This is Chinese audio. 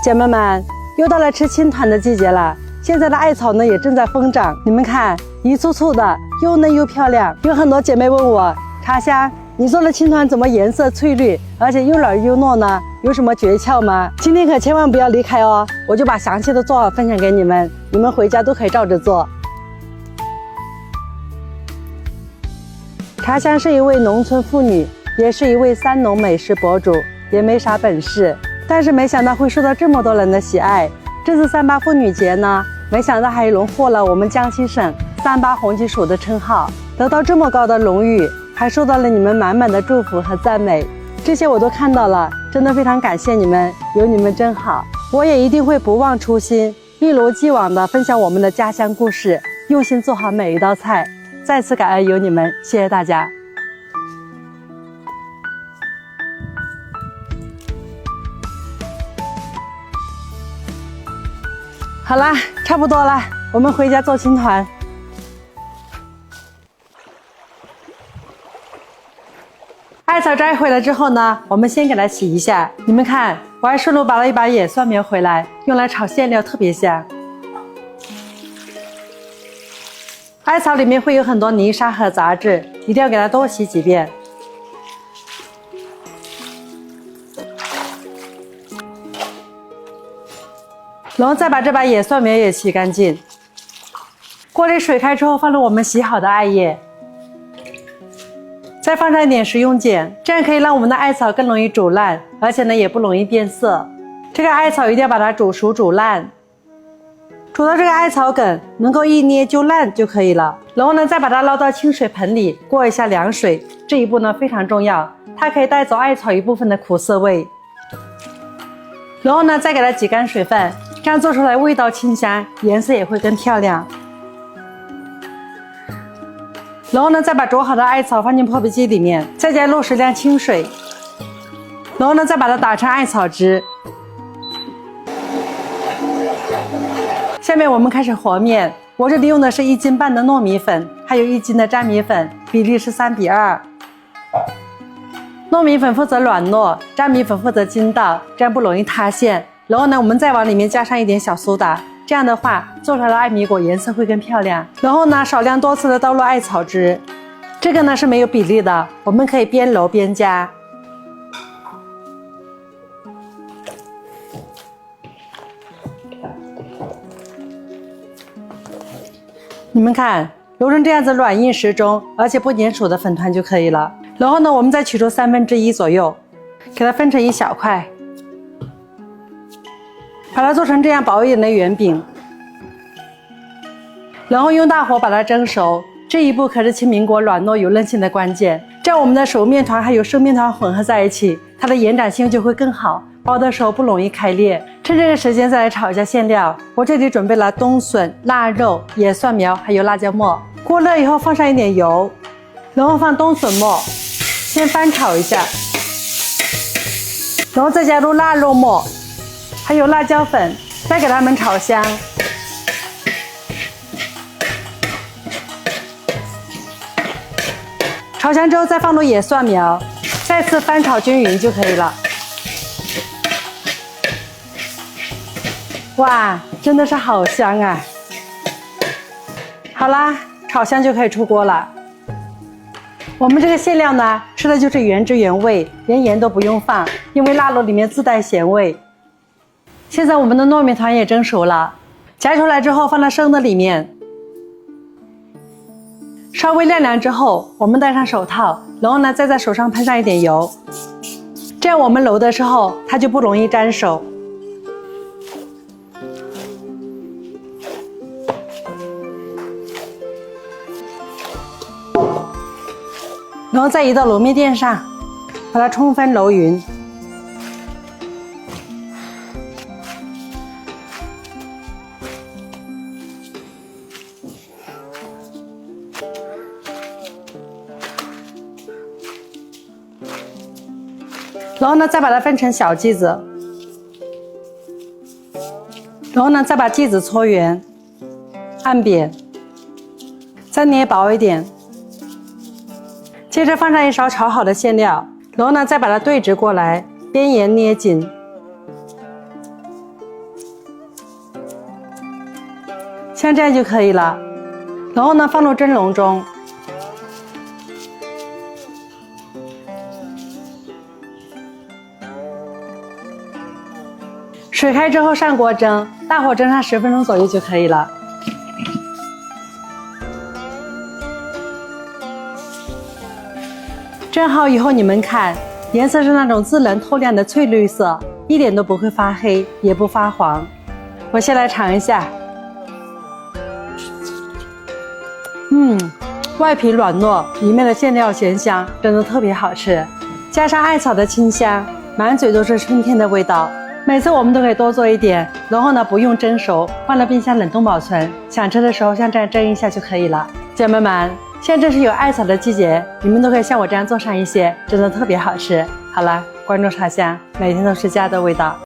姐妹们，又到了吃青团的季节了。现在的艾草呢也正在疯长，你们看，一簇簇的，又嫩又漂亮。有很多姐妹问我，茶香，你做的青团怎么颜色翠绿，而且又软又糯呢？有什么诀窍吗？今天可千万不要离开哦，我就把详细的做法分享给你们，你们回家都可以照着做。茶香是一位农村妇女，也是一位三农美食博主，也没啥本事，但是没想到会受到这么多人的喜爱。这次38妇女节呢，没想到还荣获了我们江西省38红旗手的称号，得到这么高的荣誉，还受到了你们满满的祝福和赞美，这些我都看到了，真的非常感谢你们，有你们真好。我也一定会不忘初心，一如既往的分享我们的家乡故事，用心做好每一道菜。再次感恩有你们，谢谢大家。好啦，差不多了，我们回家做青团。艾草摘回来之后呢，我们先给它洗一下。你们看，我还顺路拔了一把野蒜苗回来，用来炒馅料特别香。艾草里面会有很多泥沙和杂质，一定要给它多洗几遍。然后再把这把野蒜苗也洗干净。锅里水开之后，放入我们洗好的艾叶，再放上一点食用碱，这样可以让我们的艾草更容易煮烂，而且呢也不容易变色。这个艾草一定要把它煮熟煮烂，煮到这个艾草梗能够一捏就烂就可以了。然后呢再把它捞到清水盆里，过一下凉水，这一步呢非常重要，它可以带走艾草一部分的苦涩味。然后呢再给它挤干水分，这样做出来味道清香，颜色也会更漂亮。然后呢再把煮好的艾草放进破壁机里面，再加入适量清水，然后呢再把它打成艾草汁。下面我们开始和面，我这里用的是1斤半的糯米粉，还有1斤的粘米粉，比例是3:2。糯米粉负责软糯，粘米粉负责筋道，这样不容易塌陷。然后呢我们再往里面加上一点小苏打，这样的话做出来的艾米果颜色会更漂亮。然后呢少量多次的倒入艾草汁，这个呢是没有比例的，我们可以边揉边加。你们看，揉成这样子软硬适中，而且不粘手的粉团就可以了。然后呢我们再取出1/3左右，给它分成一小块，把它做成这样薄一点的圆饼，然后用大火把它蒸熟。这一步可是青苹果软糯有韧性的关键，这样我们的熟面团还有生面团混合在一起，它的延展性就会更好，包的时候不容易开裂。趁这个时间再来炒一下馅料，我这里准备了冬笋、腊肉、野蒜苗还有辣椒末。锅热以后放上一点油，然后放冬笋末，先翻炒一下，然后再加入腊肉末还有辣椒粉，再给它们炒香。炒香之后再放入野蒜苗，再次翻炒均匀就可以了。哇，真的是好香啊！好啦，炒香就可以出锅了。我们这个馅料呢，吃的就是原汁原味，连盐都不用放，因为腊肉里面自带咸味。现在我们的糯米团也蒸熟了，夹出来之后放到生的里面，稍微晾凉之后，我们戴上手套，然后呢再在手上喷上一点油，这样我们揉的时候它就不容易粘手。然后再移到揉面垫上，把它充分揉匀。然后呢再把它分成小剂子，然后呢再把剂子搓圆，按扁，再捏薄一点。接着放上一勺炒好的馅料，然后呢再把它对直过来，边沿捏紧，像这样就可以了。然后呢，放入蒸笼中。水开之后上锅蒸，大火蒸上10分钟左右就可以了。蒸好以后，你们看，颜色是那种自然透亮的翠绿色，一点都不会发黑，也不发黄。我先来尝一下。外皮软糯，里面的馅料咸香，真的特别好吃。加上艾草的清香，满嘴都是春天的味道。每次我们都可以多做一点，然后呢不用蒸熟，放到冰箱冷冻保存，想吃的时候像这样蒸一下就可以了。姐妹们，现在正是有艾草的季节，你们都可以像我这样做上一些，真的特别好吃。好了，关注茶香，每天都是家的味道。